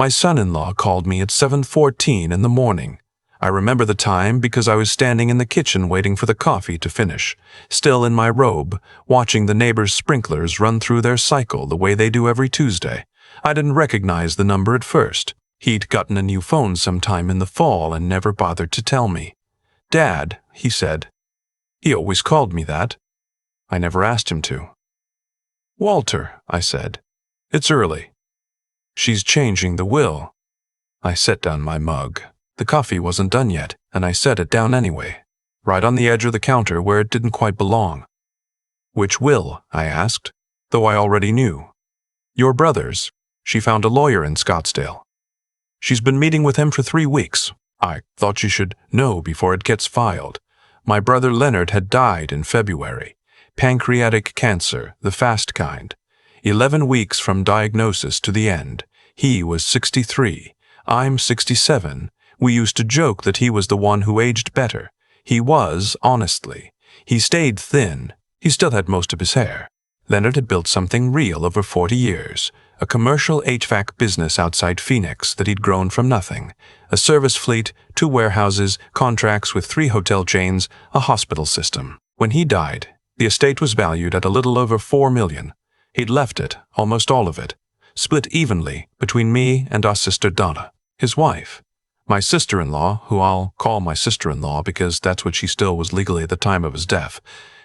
My son-in-law called me at 7:14 in the morning. I remember the time because I was standing in the kitchen waiting for the coffee to finish, still in my robe, watching the neighbors' sprinklers run through their cycle the way they do every Tuesday. I didn't recognize the number at first. He'd gotten a new phone sometime in the fall and never bothered to tell me. "Dad," he said. He always called me that. I never asked him to. "Walter," I said. "It's early." "She's changing the will." I set down my mug. The coffee wasn't done yet, and I set it down anyway, right on the edge of the counter where it didn't quite belong. "Which will?" I asked, though I already knew. "Your brother's. She found a lawyer in Scottsdale. She's been meeting with him for 3 weeks. I thought you should know before it gets filed. My brother Leonard had died in February. Pancreatic cancer, the fast kind. 11 weeks from diagnosis to the end. He was 63. I'm 67. We used to joke that he was the one who aged better. He was, honestly. He stayed thin. He still had most of his hair. Leonard had built something real over 40 years. A commercial HVAC business outside Phoenix that he'd grown from nothing. A service fleet, 2 warehouses, contracts with 3 hotel chains, a hospital system. When he died, the estate was valued at a little over $4 million. He'd left it, almost all of it, split evenly between me and our sister Donna, his wife. My sister-in-law, who I'll call my sister-in-law because that's what she still was legally at the time of his death,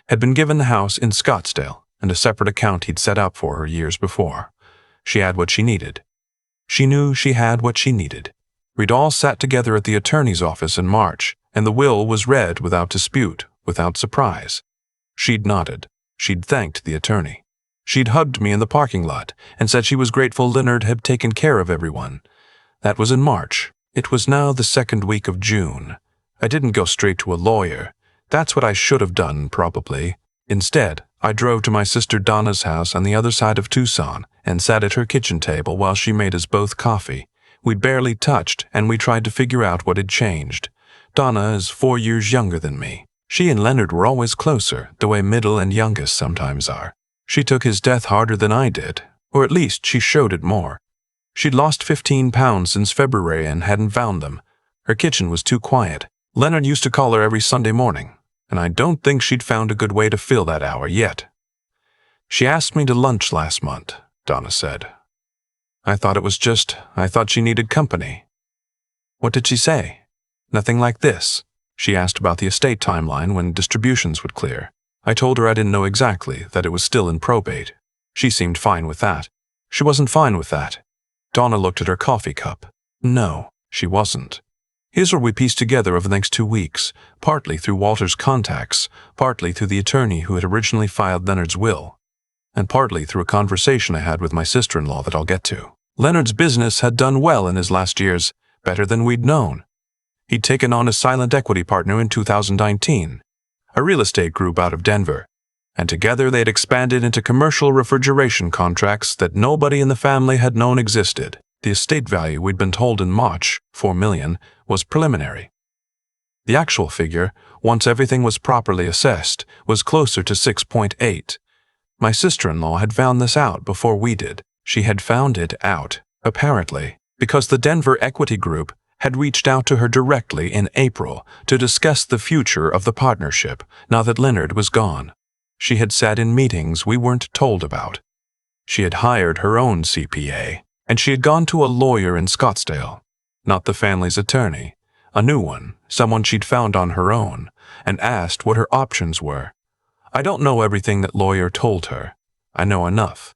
had been given the house in Scottsdale and a separate account he'd set up for her years before. She had what she needed. She knew she had what she needed. We'd all sat together at the attorney's office in March, and the will was read without dispute, without surprise. She'd nodded. She'd thanked the attorney. She'd hugged me in the parking lot and said she was grateful Leonard had taken care of everyone. That was in March. It was now the 2nd week of June. I didn't go straight to a lawyer. That's what I should have done, probably. Instead, I drove to my sister Donna's house on the other side of Tucson and sat at her kitchen table while she made us both coffee. We'd barely touched, and we tried to figure out what had changed. Donna is 4 years younger than me. She and Leonard were always closer, the way middle and youngest sometimes are. She took his death harder than I did, or at least she showed it more. She'd lost 15 pounds since February and hadn't found them. Her kitchen was too quiet. Leonard used to call her every Sunday morning, and I don't think she'd found a good way to fill that hour yet. "She asked me to lunch last month," Donna said. I thought she needed company." "What did she say?" "Nothing like this. She asked about the estate timeline when distributions would clear. I told her I didn't know exactly, that it was still in probate. She seemed fine with that. She wasn't fine with that." Donna looked at her coffee cup. "No, she wasn't. Here's what we pieced together over the next 2 weeks, partly through Walter's contacts, partly through the attorney who had originally filed Leonard's will, and partly through a conversation I had with my sister-in-law that I'll get to. Leonard's business had done well in his last years, better than we'd known. He'd taken on a silent equity partner in 2019, a real estate group out of Denver, and together they'd expanded into commercial refrigeration contracts that nobody in the family had known existed. The estate value we'd been told in March, $4 million, was preliminary. The actual figure, once everything was properly assessed, was closer to 6.8. My sister-in-law had found this out before we did. She had found it out, apparently, because the Denver Equity Group had reached out to her directly in April to discuss the future of the partnership now that Leonard was gone. She had sat in meetings we weren't told about. She had hired her own CPA, and she had gone to a lawyer in Scottsdale, not the family's attorney, a new one, someone she'd found on her own, and asked what her options were. I don't know everything that lawyer told her. I know enough.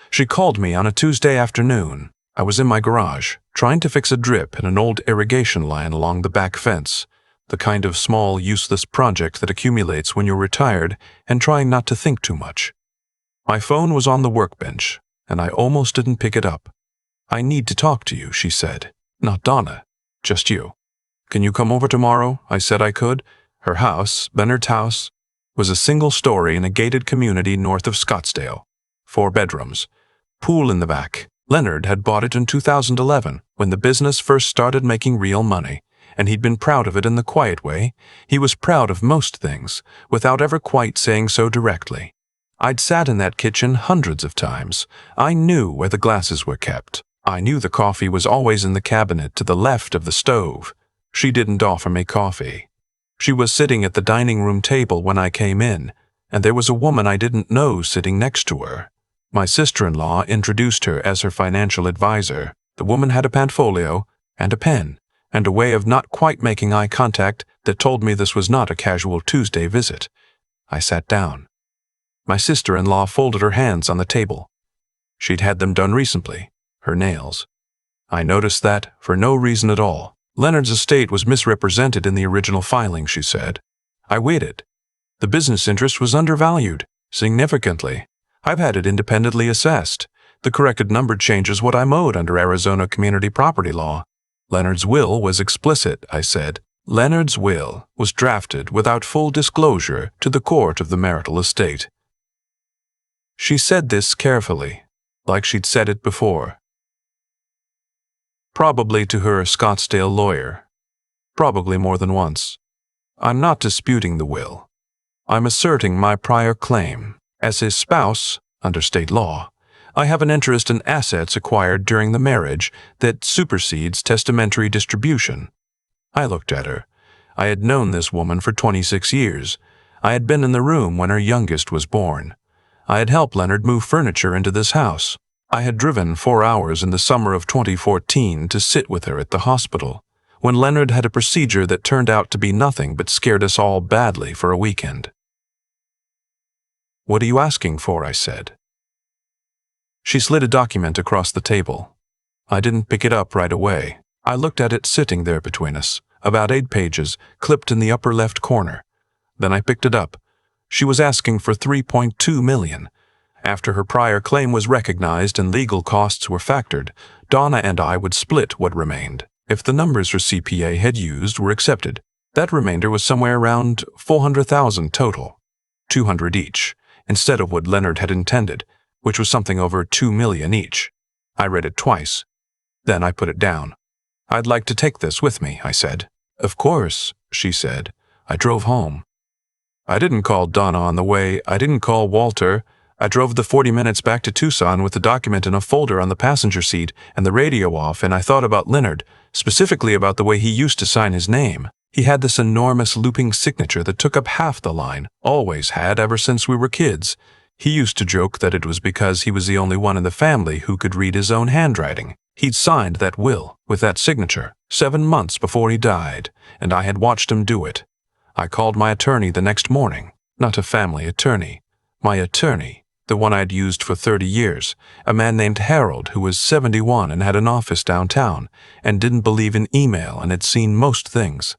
She called me on a Tuesday afternoon. I was in my garage, trying to fix a drip in an old irrigation line along the back fence, the kind of small, useless project that accumulates when you're retired and trying not to think too much. My phone was on the workbench, and I almost didn't pick it up. "I need to talk to you," she said. "Not Donna, just you." "Can you come over tomorrow?" I said I could. Her house, Leonard's house, was a single story in a gated community north of Scottsdale. 4 bedrooms. Pool in the back. Leonard had bought it in 2011 when the business first started making real money, and he'd been proud of it in the quiet way. He was proud of most things, without ever quite saying so directly. I'd sat in that kitchen hundreds of times. I knew where the glasses were kept. I knew the coffee was always in the cabinet to the left of the stove. She didn't offer me coffee. She was sitting at the dining room table when I came in, and there was a woman I didn't know sitting next to her. My sister-in-law introduced her as her financial advisor. The woman had a portfolio and a pen, and a way of not quite making eye contact that told me this was not a casual Tuesday visit. I sat down. My sister-in-law folded her hands on the table. She'd had them done recently, her nails. I noticed that, for no reason at all. Leonard's estate was misrepresented in the original filing, she said. I waited. The business interest was undervalued, significantly. I've had it independently assessed. The corrected number changes what I'm owed under Arizona community property law. Leonard's will was explicit, I said. Leonard's will was drafted without full disclosure to the court of the marital estate. She said this carefully, like she'd said it before. Probably to her Scottsdale lawyer. Probably more than once. I'm not disputing the will. I'm asserting my prior claim. As his spouse, under state law, I have an interest in assets acquired during the marriage that supersedes testamentary distribution. I looked at her. I had known this woman for 26 years. I had been in the room when her youngest was born. I had helped Leonard move furniture into this house. I had driven 4 hours in the summer of 2014 to sit with her at the hospital, when Leonard had a procedure that turned out to be nothing but scared us all badly for a weekend. "What are you asking for?" I said. She slid a document across the table. I didn't pick it up right away. I looked at it sitting there between us, about 8 pages, clipped in the upper left corner. Then I picked it up. She was asking for $3.2 million. After her prior claim was recognized and legal costs were factored, Donna and I would split what remained. If the numbers her CPA had used were accepted, that remainder was somewhere around $400,000 total, $200 each, instead of what Leonard had intended, which was something over $2 million each. I read it twice. Then I put it down. "I'd like to take this with me," I said. "Of course," she said. I drove home. I didn't call Donna on the way. I didn't call Walter. I drove the 40 minutes back to Tucson with the document in a folder on the passenger seat and the radio off, and I thought about Leonard, specifically about the way he used to sign his name. He had this enormous looping signature that took up half the line, always had ever since we were kids. He used to joke that it was because he was the only one in the family who could read his own handwriting. He'd signed that will with that signature 7 months before he died, and I had watched him do it. I called my attorney the next morning, not a family attorney. My attorney, the one I'd used for 30 years, a man named Harold who was 71 and had an office downtown and didn't believe in email and had seen most things.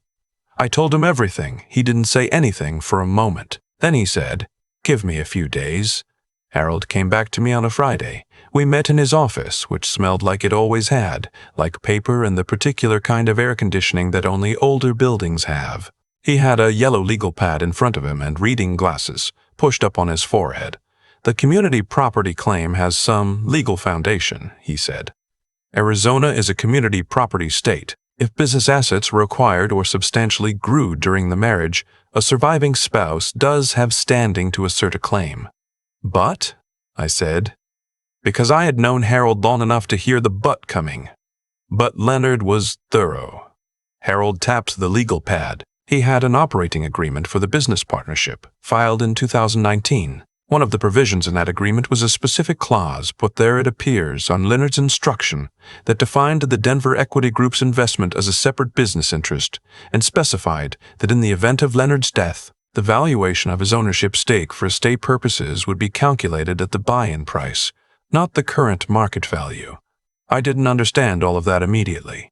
I told him everything. He didn't say anything for a moment. Then he said, "Give me a few days." Harold came back to me on a Friday. We met in his office, which smelled like it always had, like paper and the particular kind of air conditioning that only older buildings have. He had a yellow legal pad in front of him and reading glasses pushed up on his forehead. "The community property claim has some legal foundation," he said. "Arizona is a community property state. If business assets were acquired or substantially grew during the marriage, a surviving spouse does have standing to assert a claim." "But," I said, because I had known Harold long enough to hear the but coming. But Leonard was thorough. Harold tapped the legal pad. He had an operating agreement for the business partnership, filed in 2019. One of the provisions in that agreement was a specific clause, put there it appears, on Leonard's instruction, that defined the Denver Equity Group's investment as a separate business interest and specified that in the event of Leonard's death, the valuation of his ownership stake for estate purposes would be calculated at the buy-in price, not the current market value. I didn't understand all of that immediately.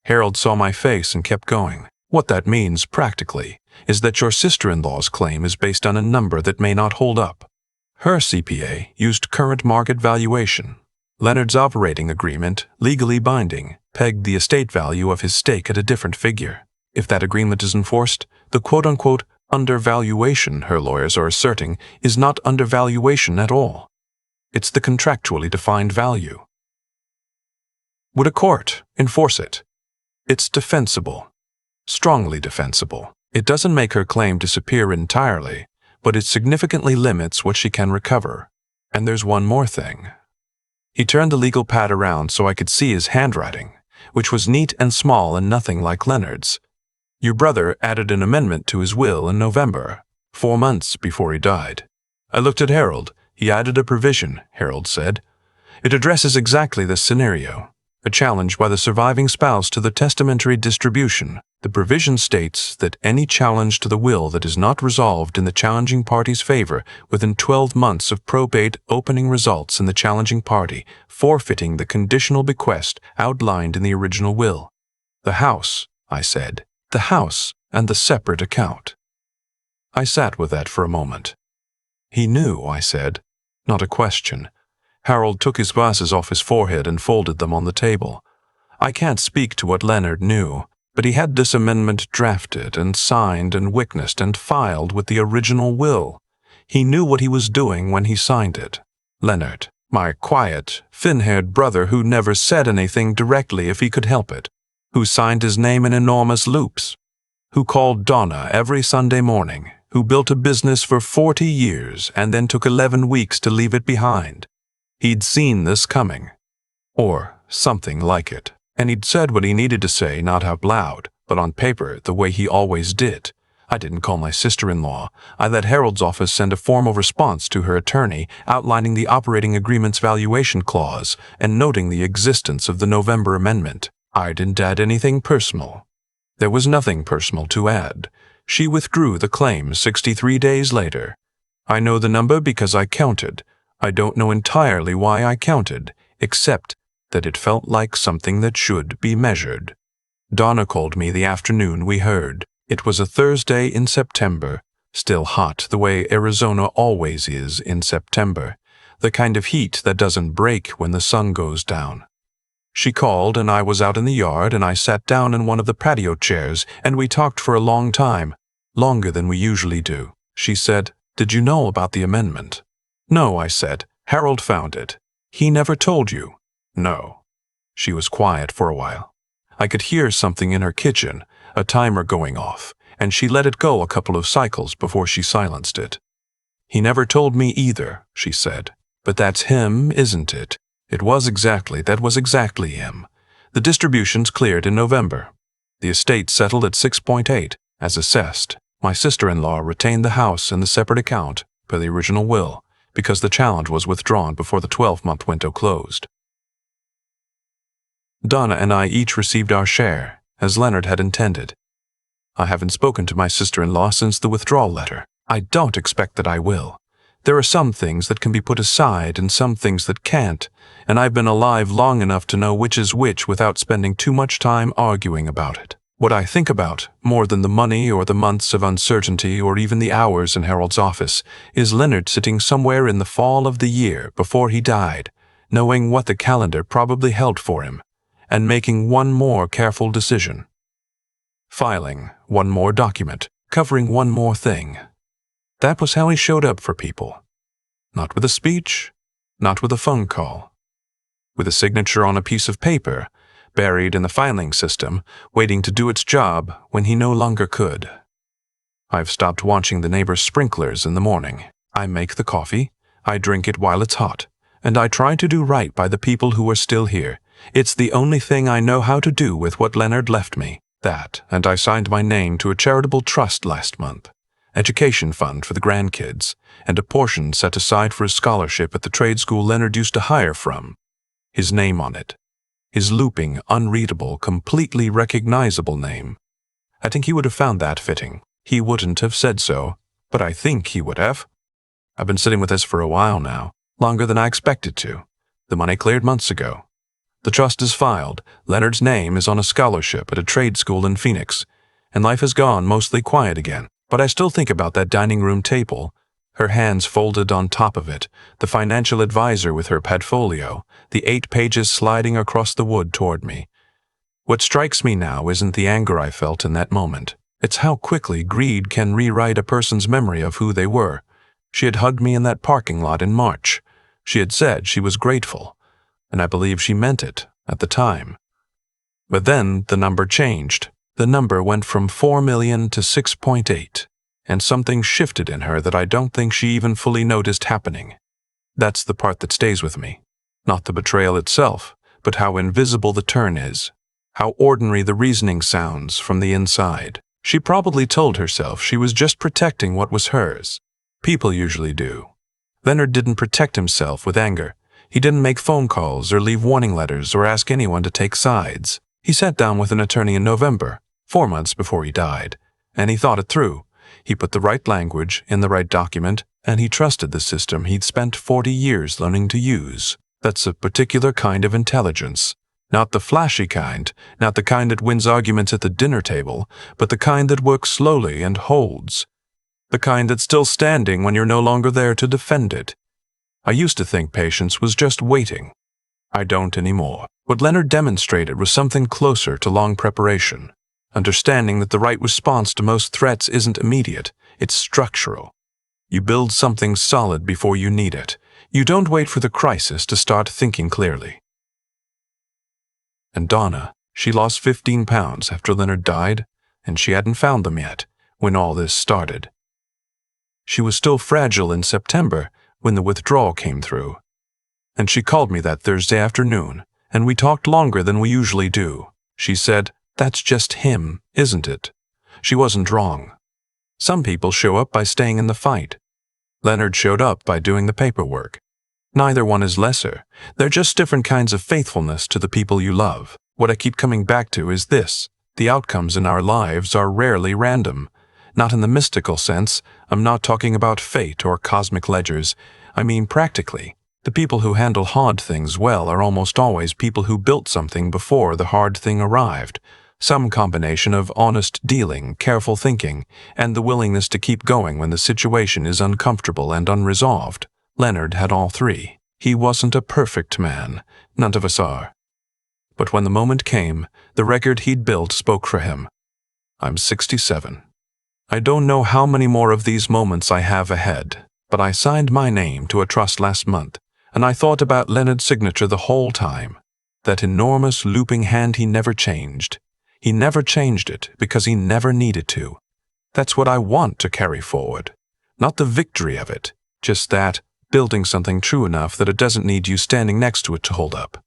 Harold saw my face and kept going. "What that means, practically, is that your sister-in-law's claim is based on a number that may not hold up. Her CPA used current market valuation. Leonard's operating agreement, legally binding, pegged the estate value of his stake at a different figure. If that agreement is enforced, the quote-unquote undervaluation her lawyers are asserting is not undervaluation at all. It's the contractually defined value. Would a court enforce it? It's defensible. Strongly defensible. It doesn't make her claim disappear entirely, but it significantly limits what she can recover. And there's one more thing. He turned the legal pad around so I could see his handwriting, which was neat and small and nothing like Leonard's. Your brother added an amendment to his will in November, 4 months before he died. I looked at Harold. He added a provision, Harold said. It addresses exactly this scenario. A challenge by the surviving spouse to the testamentary distribution. The provision states that any challenge to the will that is not resolved in the challenging party's favor within 12 months of probate opening results in the challenging party forfeiting the conditional bequest outlined in the original will. The house, I said. The house and the separate account. I sat with that for a moment. He knew, I said. Not a question. Harold took his glasses off his forehead and folded them on the table. I can't speak to what Leonard knew, but he had this amendment drafted and signed and witnessed and filed with the original will. He knew what he was doing when he signed it. Leonard, my quiet, thin-haired brother who never said anything directly if he could help it, who signed his name in enormous loops, who called Donna every Sunday morning, who built a business for 40 years and then took 11 weeks to leave it behind. He'd seen this coming, or something like it, and he'd said what he needed to say, not out loud, but on paper the way he always did. I didn't call my sister-in-law. I let Harold's office send a formal response to her attorney outlining the operating agreement's valuation clause and noting the existence of the November amendment. I didn't add anything personal. There was nothing personal to add. She withdrew the claim 63 days later. I know the number because I counted. I don't know entirely why I counted, except that it felt like something that should be measured. Donna called me the afternoon we heard. It was a Thursday in September, still hot the way Arizona always is in September, the kind of heat that doesn't break when the sun goes down. She called and I was out in the yard and I sat down in one of the patio chairs and we talked for a long time, longer than we usually do. She said, "Did you know about the amendment?" "No," I said. "Harold found it." "He never told you?" "No." She was quiet for a while. I could hear something in her kitchen, a timer going off, and she let it go a couple of cycles before she silenced it. "He never told me either," she said. "But that's him, isn't it?" That was exactly him. The distributions cleared in November. The estate settled at 6.8, as assessed. My sister-in-law retained the house and the separate account, per the original will, because the challenge was withdrawn before the 12-month window closed. Donna and I each received our share, as Leonard had intended. I haven't spoken to my sister-in-law since the withdrawal letter. I don't expect that I will. There are some things that can be put aside and some things that can't, and I've been alive long enough to know which is which without spending too much time arguing about it. What I think about, more than the money or the months of uncertainty or even the hours in Harold's office, is Leonard sitting somewhere in the fall of the year before he died, knowing what the calendar probably held for him, and making one more careful decision. Filing one more document, covering one more thing. That was how he showed up for people. Not with a speech, not with a phone call. With a signature on a piece of paper, buried in the filing system, waiting to do its job when he no longer could. I've stopped watching the neighbor's sprinklers in the morning. I make the coffee, I drink it while it's hot, and I try to do right by the people who are still here. It's the only thing I know how to do with what Leonard left me. That, and I signed my name to a charitable trust last month. Education fund for the grandkids, and a portion set aside for a scholarship at the trade school Leonard used to hire from. His name on it. His looping, unreadable, completely recognizable name. I think he would have found that fitting. He wouldn't have said so, but I think he would have. I've been sitting with this for a while now, longer than I expected to. The money cleared months ago. The trust is filed, Leonard's name is on a scholarship at a trade school in Phoenix, and life has gone mostly quiet again. But I still think about that dining room table, her hands folded on top of it, the financial advisor with her padfolio, the 8 pages sliding across the wood toward me. What strikes me now isn't the anger I felt in that moment. It's how quickly greed can rewrite a person's memory of who they were. She had hugged me in that parking lot in March. She had said she was grateful, and I believe she meant it at the time. But then the number changed. The number went from 4 million to 6.8, and something shifted in her that I don't think she even fully noticed happening. That's the part that stays with me. Not the betrayal itself, but how invisible the turn is. How ordinary the reasoning sounds from the inside. She probably told herself she was just protecting what was hers. People usually do. Leonard didn't protect himself with anger. He didn't make phone calls or leave warning letters or ask anyone to take sides. He sat down with an attorney in November, 4 months before he died, and he thought it through. He put the right language in the right document, and he trusted the system he'd spent 40 years learning to use. That's a particular kind of intelligence. Not the flashy kind, not the kind that wins arguments at the dinner table, but the kind that works slowly and holds. The kind that's still standing when you're no longer there to defend it. I used to think patience was just waiting. I don't anymore. What Leonard demonstrated was something closer to long preparation. Understanding that the right response to most threats isn't immediate, it's structural. You build something solid before you need it. You don't wait for the crisis to start thinking clearly. And Donna, she lost 15 pounds after Leonard died, and she hadn't found them yet when all this started. She was still fragile in September when the withdrawal came through. And she called me that Thursday afternoon, and we talked longer than we usually do. She said, "That's just him, isn't it?" She wasn't wrong. Some people show up by staying in the fight. Leonard showed up by doing the paperwork. Neither one is lesser. They're just different kinds of faithfulness to the people you love. What I keep coming back to is this: the outcomes in our lives are rarely random. Not in the mystical sense. I'm not talking about fate or cosmic ledgers. I mean practically. The people who handle hard things well are almost always people who built something before the hard thing arrived. Some combination of honest dealing, careful thinking, and the willingness to keep going when the situation is uncomfortable and unresolved. Leonard had all three. He wasn't a perfect man. None of us are. But when the moment came, the record he'd built spoke for him. I'm 67. I don't know how many more of these moments I have ahead, but I signed my name to a trust last month, and I thought about Leonard's signature the whole time. That enormous looping hand he never changed. He never changed it because he never needed to. That's what I want to carry forward. Not the victory of it, just that, building something true enough that it doesn't need you standing next to it to hold up.